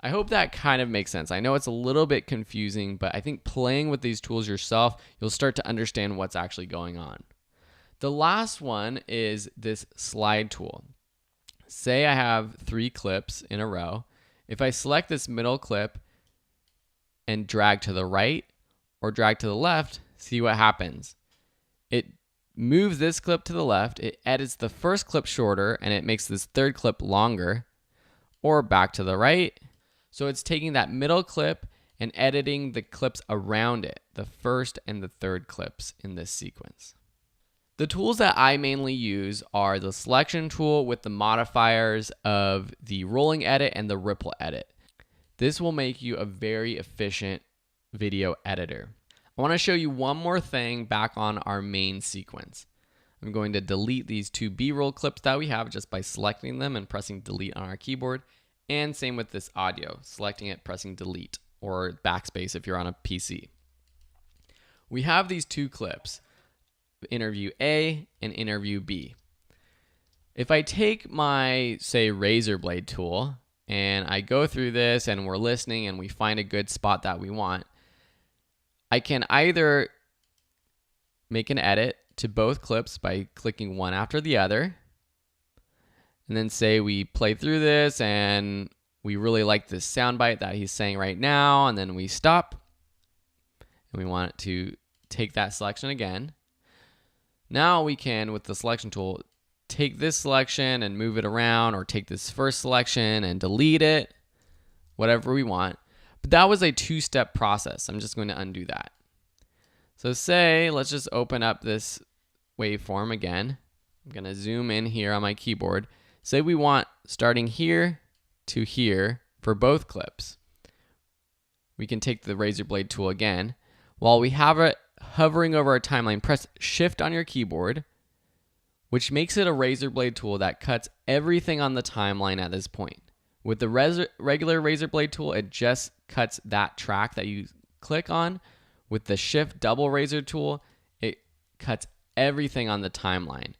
I hope that kind of makes sense. I know it's a little bit confusing, but I think playing with these tools yourself, you'll start to understand what's actually going on. The last one is this slide tool. Say I have 3 clips in a row. If I select this middle clip and drag to the right or drag to the left, see what happens. It moves this clip to the left, it edits the first clip shorter, and it makes this third clip longer, or back to the right. So it's taking that middle clip and editing the clips around it, the first and the third clips in this sequence. The tools that I mainly use are the selection tool with the modifiers of the rolling edit and the ripple edit. This will make you a very efficient video editor. I want to show you one more thing back on our main sequence. I'm going to delete these 2 B-roll clips that we have just by selecting them and pressing delete on our keyboard. And same with this audio, selecting it, pressing delete, or backspace if you're on a PC. We have these 2 clips, interview A and interview B. If I take my, say, razor blade tool, and I go through this and we're listening and we find a good spot that we want, I can either make an edit to both clips by clicking one after the other, and then say we play through this and we really like this soundbite that he's saying right now, and then we stop and we want to take that selection again. Now we can, with the selection tool, take this selection and move it around, or take this first selection and delete it, whatever we want. But that was a 2-step process. I'm just going to undo that. So say, let's just open up this waveform again. I'm going to zoom in here on my keyboard. Say we want starting here to here for both clips. We can take the razor blade tool again. While we have it hovering over our timeline, press Shift on your keyboard, which makes it a razor blade tool that cuts everything on the timeline at this point. With the regular razor blade tool, it just cuts that track that you click on. With the Shift double razor tool, it cuts everything on the timeline.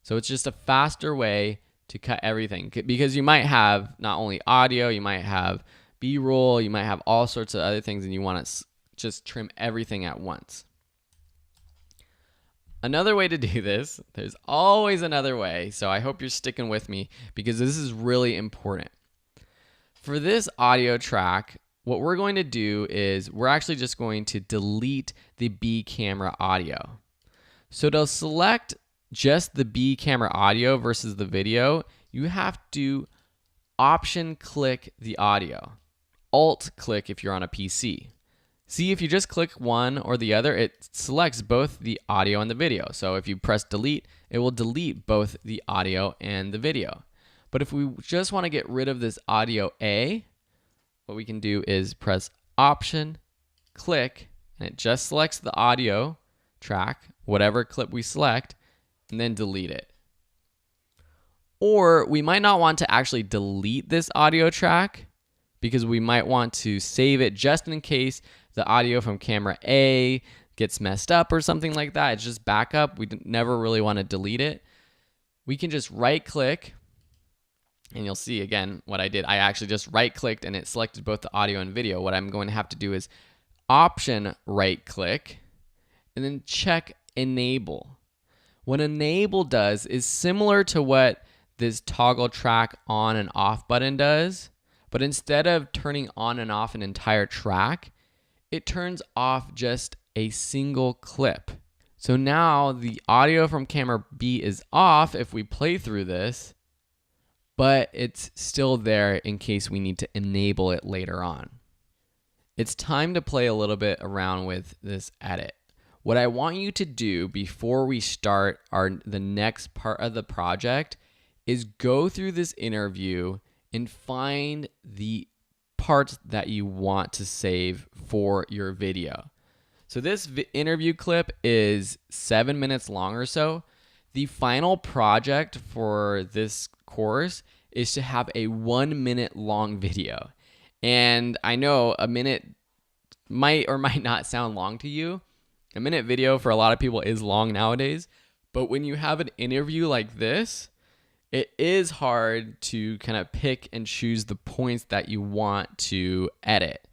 So it's just a faster way to cut everything, because you might have not only audio, you might have B-roll, you might have all sorts of other things, and you want to just trim everything at once. Another way to do this, there's always another way, so I hope you're sticking with me because this is really important. For this audio track, what we're going to do is we're actually just going to delete the B camera audio. So to select just the B camera audio versus the video, you have to Option click the audio. Alt click if you're on a PC. See, if you just click one or the other, it selects both the audio and the video. So if you press delete, it will delete both the audio and the video. But if we just want to get rid of this audio A, what we can do is press Option, click, and it just selects the audio track, whatever clip we select, and then delete it. Or we might not want to actually delete this audio track because we might want to save it just in case the audio from camera A gets messed up or something like that. It's just backup. We never really want to delete it. We can just right click, and you'll see again what I did. I actually just right clicked and it selected both the audio and video. What I'm going to have to do is Option right click and then check enable. What enable does is similar to what this toggle track on and off button does, but instead of turning on and off an entire track, it turns off just a single clip. So now the audio from camera B is off if we play through this, but it's still there in case we need to enable it later on. It's time to play a little bit around with this edit. What I want you to do before we start the next part of the project is go through this interview and find the parts that you want to save for your video. So this interview clip is 7 minutes long or so. The final project for this course is to have a 1 minute long video. And I know a minute might or might not sound long to you. A minute video for a lot of people is long nowadays, but when you have an interview like this, it is hard to kind of pick and choose the points that you want to edit.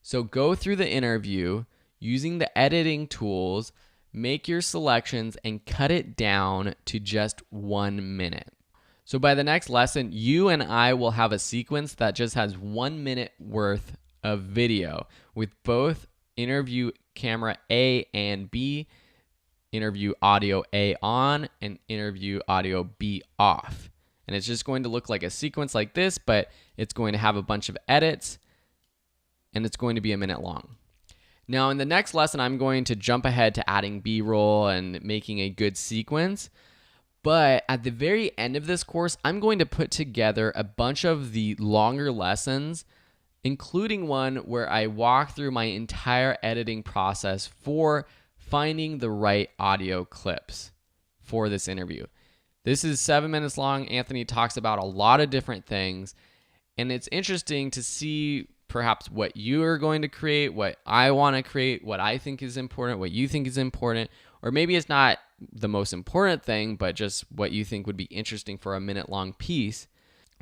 So go through the interview using the editing tools, make your selections, and cut it down to just 1 minute. So by the next lesson, you and I will have a sequence that just has 1 minute worth of video with both interview camera A and B, interview audio A on, and interview audio B off. And it's just going to look like a sequence like this, but it's going to have a bunch of edits, and it's going to be a minute long. Now, in the next lesson, I'm going to jump ahead to adding B-roll and making a good sequence. But at the very end of this course, I'm going to put together a bunch of the longer lessons, including one where I walk through my entire editing process for finding the right audio clips for this interview. This is 7 minutes long. Anthony talks about a lot of different things, and it's interesting to see perhaps what you are going to create, what I want to create, what I think is important, what you think is important, or maybe it's not the most important thing, but just what you think would be interesting for a minute-long piece.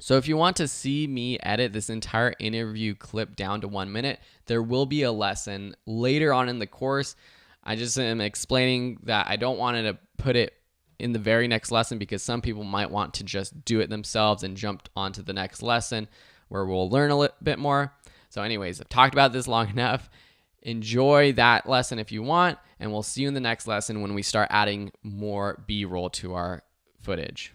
So if you want to see me edit this entire interview clip down to 1 minute, there will be a lesson later on in the course. I just am explaining that I don't want to put it in the very next lesson because some people might want to just do it themselves and jump onto the next lesson where we'll learn a little bit more. So anyways, I've talked about this long enough. Enjoy that lesson if you want, and we'll see you in the next lesson when we start adding more B-roll to our footage.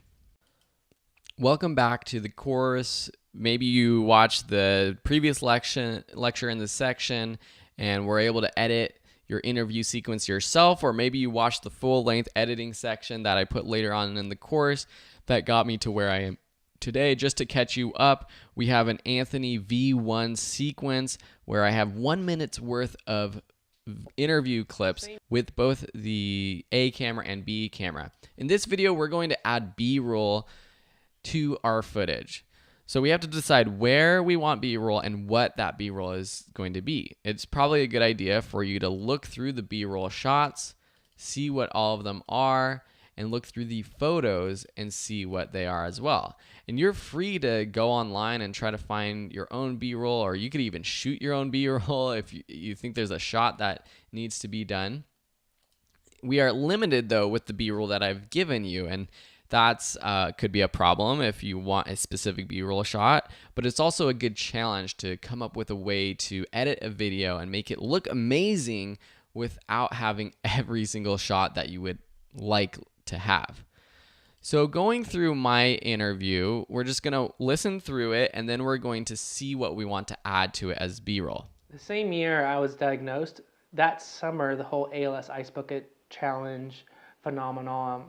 Welcome back to the course. Maybe you watched the previous lecture in this section and were able to edit your interview sequence yourself, or maybe you watched the full-length editing section that I put later on in the course that got me to where I am today. Just to catch you up, we have an Anthony V1 sequence where I have 1 minute's worth of interview clips with both the A camera and B camera. In this video, we're going to add B-roll to our footage. So we have to decide where we want B-roll and what that B-roll is going to be. It's probably a good idea for you to look through the B-roll shots, see what all of them are, and look through the photos and see what they are as well. And you're free to go online and try to find your own B-roll, or you could even shoot your own B-roll if you think there's a shot that needs to be done. We are limited though with the B-roll that I've given you, and that's could be a problem if you want a specific B-roll shot, but it's also a good challenge to come up with a way to edit a video and make it look amazing without having every single shot that you would like to have. So going through my interview, we're just going to listen through it, and then we're going to see what we want to add to it as B-roll. The same year I was diagnosed, that summer the whole ALS Ice Bucket Challenge phenomenon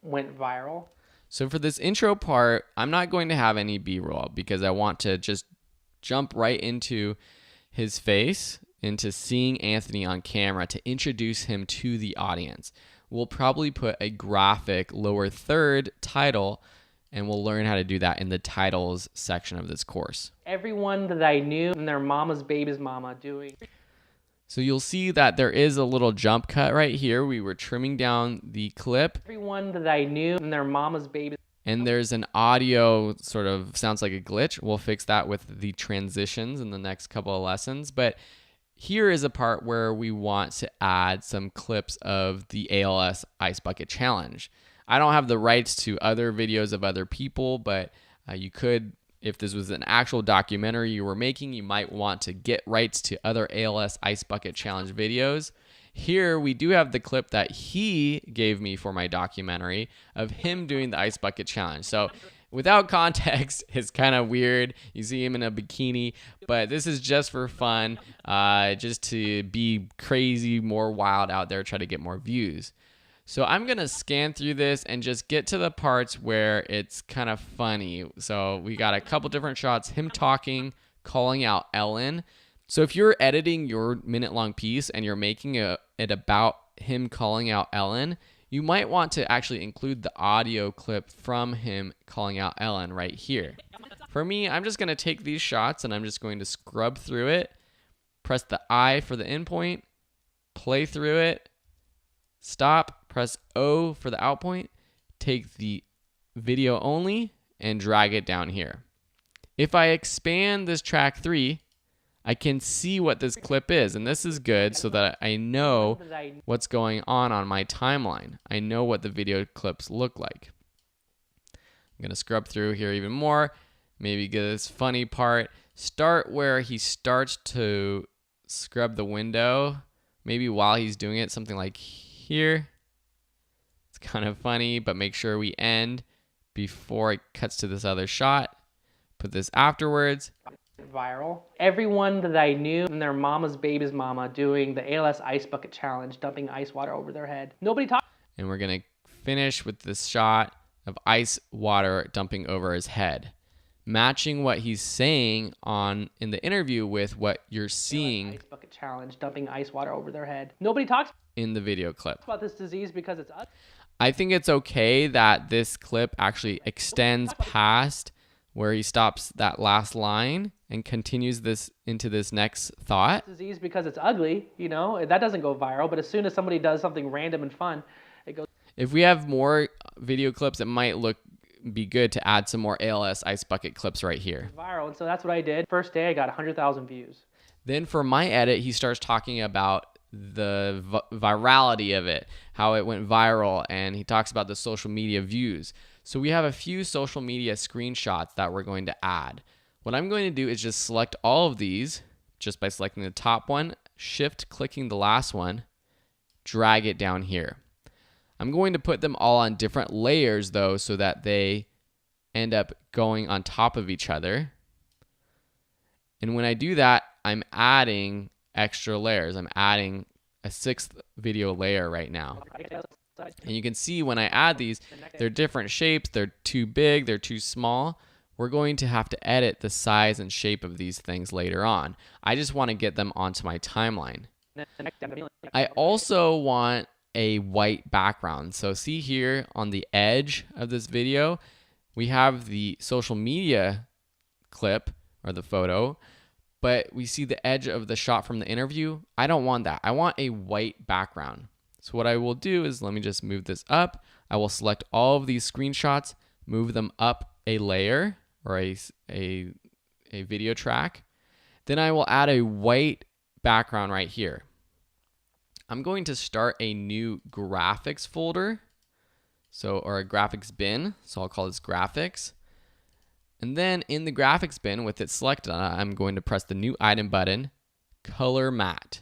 went viral. So for this intro part, I'm not going to have any B-roll because I want to just jump right into his face, into seeing Anthony on camera to introduce him to the audience. We'll probably put a graphic lower third title, and we'll learn how to do that in the titles section of this course. Everyone that I knew and their mama's baby's mama doing. So you'll see that there is a little jump cut right here. We were trimming down the clip. Everyone that I knew and their mama's baby. And there's an audio sort of sounds like a glitch. We'll fix that with the transitions in the next couple of lessons. But Here is a part where we want to add some clips of the ALS Ice Bucket Challenge. I don't have the rights to other videos of other people, but you could, if this was an actual documentary you were making, you might want to get rights to other ALS Ice Bucket Challenge videos. Here we do have the clip that he gave me for my documentary of him doing the Ice Bucket Challenge. So without context, it's kind of weird. You see him in a bikini, but this is just for fun, just to be crazy, more wild out there, try to get more views. So I'm going to scan through this and just get to the parts where it's kind of funny. So we got a couple different shots, him talking, calling out Ellen. So if you're editing your minute-long piece and you're making it about him calling out Ellen, you might want to actually include the audio clip from him calling out Ellen right here. For me, I'm just going to take these shots and I'm just going to scrub through it, press the I for the in point, play through it, stop, press O for the out point, take the video only, and drag it down here. If I expand this track 3, I can see what this clip is, and this is good so that I know what's going on my timeline. I know what the video clips look like. I'm going to scrub through here even more, maybe get this funny part. Start where he starts to scrub the window, maybe while he's doing it, something like here. It's kind of funny, but make sure we end before it cuts to this other shot. Put this afterwards. Viral. Everyone that I knew and their mama's baby's mama doing the ALS Ice Bucket Challenge, dumping ice water over their head. Nobody talked. And we're going to finish with this shot of ice water dumping over his head, matching what he's saying in the interview with what you're seeing. Ice Bucket Challenge, dumping ice water over their head. Nobody talks in the video clip about this disease because it's us. I think it's okay that this clip actually extends past where he stops that last line and continues this into this next thought. Disease because it's ugly, you know, that doesn't go viral, but as soon as somebody does something random and fun, it goes. If we have more video clips, it might be good to add some more ALS Ice Bucket clips right here. Viral, and so that's what I did. First day, I got 100,000 views. Then for my edit, he starts talking about the virality of it, how it went viral, and he talks about the social media views. So we have a few social media screenshots that we're going to add. What I'm going to do is just select all of these just by selecting the top one, shift clicking the last one, drag it down here. I'm going to put them all on different layers though, so that they end up going on top of each other. And when I do that, I'm adding extra layers. I'm adding a 6th video layer right now. And you can see when I add these, they're different shapes. They're too big, they're too small. We're going to have to edit the size and shape of these things later on. I just want to get them onto my timeline. I also want a white background. So see here on the edge of this video, we have the social media clip or the photo, but we see the edge of the shot from the interview. I don't want that. I want a white background. So what I will do is, let me just move this up. I will select all of these screenshots, move them up a layer or a video track. Then I will add a white background right here. I'm going to start a new graphics folder, or a graphics bin. So I'll call this graphics. And then in the graphics bin with it selected, I'm going to press the new item button, color matte.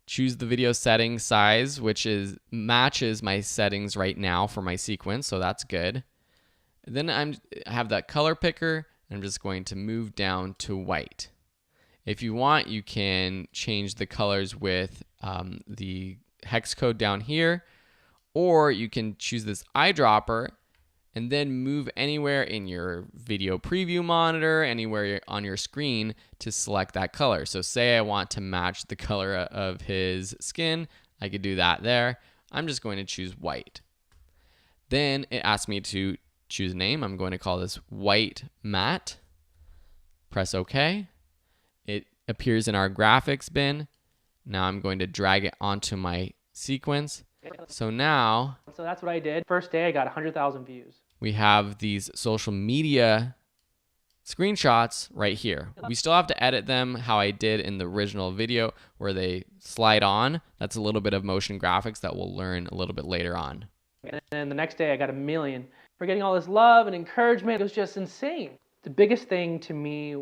Choose the video setting size, which matches my settings right now for my sequence, so that's good. Then I have that color picker, and I'm just going to move down to white. If you want, you can change the colors with the hex code down here, or you can choose this eyedropper and then move anywhere in your video preview monitor, anywhere on your screen to select that color. So say I want to match the color of his skin, I could do that there. I'm just going to choose white. Then it asks me to choose a name. I'm going to call this white matte. Press OK. It appears in our graphics bin. Now I'm going to drag it onto my sequence. So now, so that's what I did. First day, I got 100,000 views. We have these social media screenshots right here. We still have to edit them how I did in the original video where they slide on. That's a little bit of motion graphics that we'll learn a little bit later on. And then the next day I got 1 million. For getting all this love and encouragement, it was just insane. The biggest thing to me,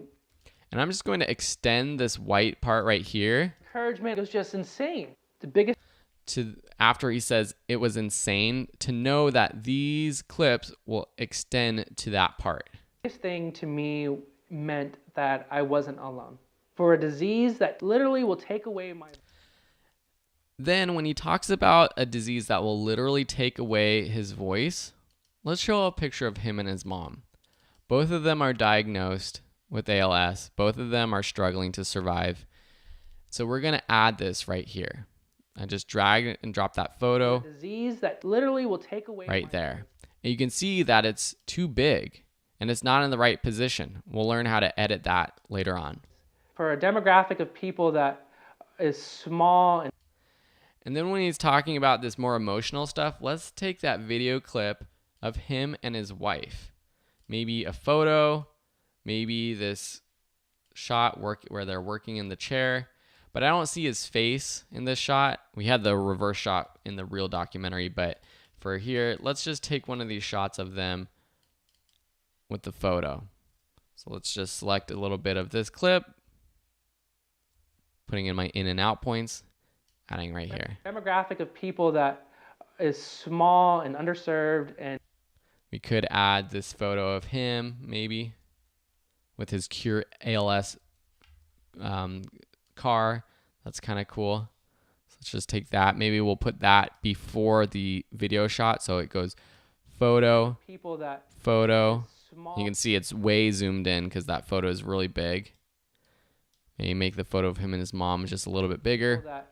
and I'm just going to extend this white part right here. Encouragement was just insane. The biggest to after he says it was insane, to know that these clips will extend to that part. biggest thing to me meant that I wasn't alone. For a disease that literally will take away my... Then when he talks about a disease that will literally take away his voice, let's show a picture of him and his mom. Both of them are diagnosed with ALS. Both of them are struggling to survive. So we're going to add this right here. I just drag and drop that photo. A disease that literally will take away right there. And you can see that it's too big and it's not in the right position. We'll learn how to edit that later on. For a demographic of people that is small and then when he's talking about this more emotional stuff, let's take that video clip of him and his wife. Maybe a photo, maybe this shot where they're working in the chair. But I don't see his face in this shot. We had the reverse shot in the real documentary, but for here, let's just take one of these shots of them with the photo. So let's just select a little bit of this clip, putting in my in and out points, adding right here. Demographic of people that is small and underserved, and we could add this photo of him maybe with his Cure ALS car. That's kind of cool. So let's just take that. Maybe we'll put that before the video shot, so it goes photo, people that photo. small. You can see it's way zoomed in because that photo is really big. Maybe make the photo of him and his mom just a little bit bigger. That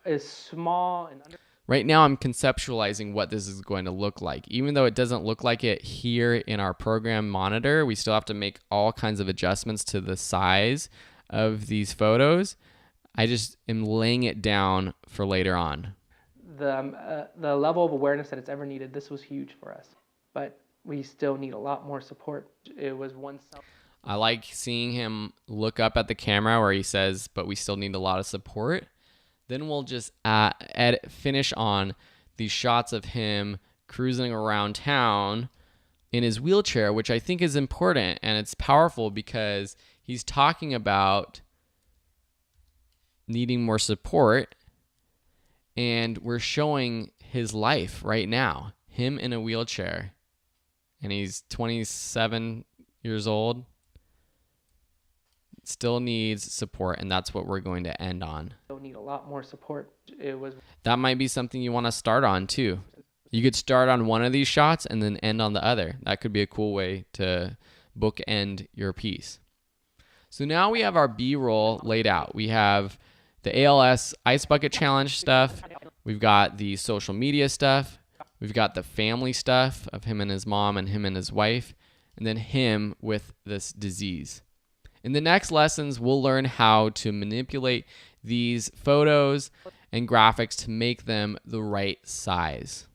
is small and right now I'm conceptualizing what this is going to look like. Even though it doesn't look like it here in our program monitor, we still have to make all kinds of adjustments to the size of these photos. I just am laying it down for later on. The level of awareness that it's ever needed, this was huge for us. But we still need a lot more support. It was one self. I like seeing him look up at the camera where he says, but we still need a lot of support. Then we'll just finish on these shots of him cruising around town in his wheelchair, which I think is important, and it's powerful because he's talking about needing more support, and we're showing his life right now, him in a wheelchair, and he's 27 years old, still needs support, and that's what we're going to end on. Still need a lot more support. That might be something you want to start on too. You could start on one of these shots and then end on the other. That could be a cool way to bookend your piece. So now we have our B-roll laid out. We have the ALS Ice Bucket Challenge stuff. We've got the social media stuff. We've got the family stuff of him and his mom and him and his wife, and then him with this disease. In the next lessons, we'll learn how to manipulate these photos and graphics to make them the right size.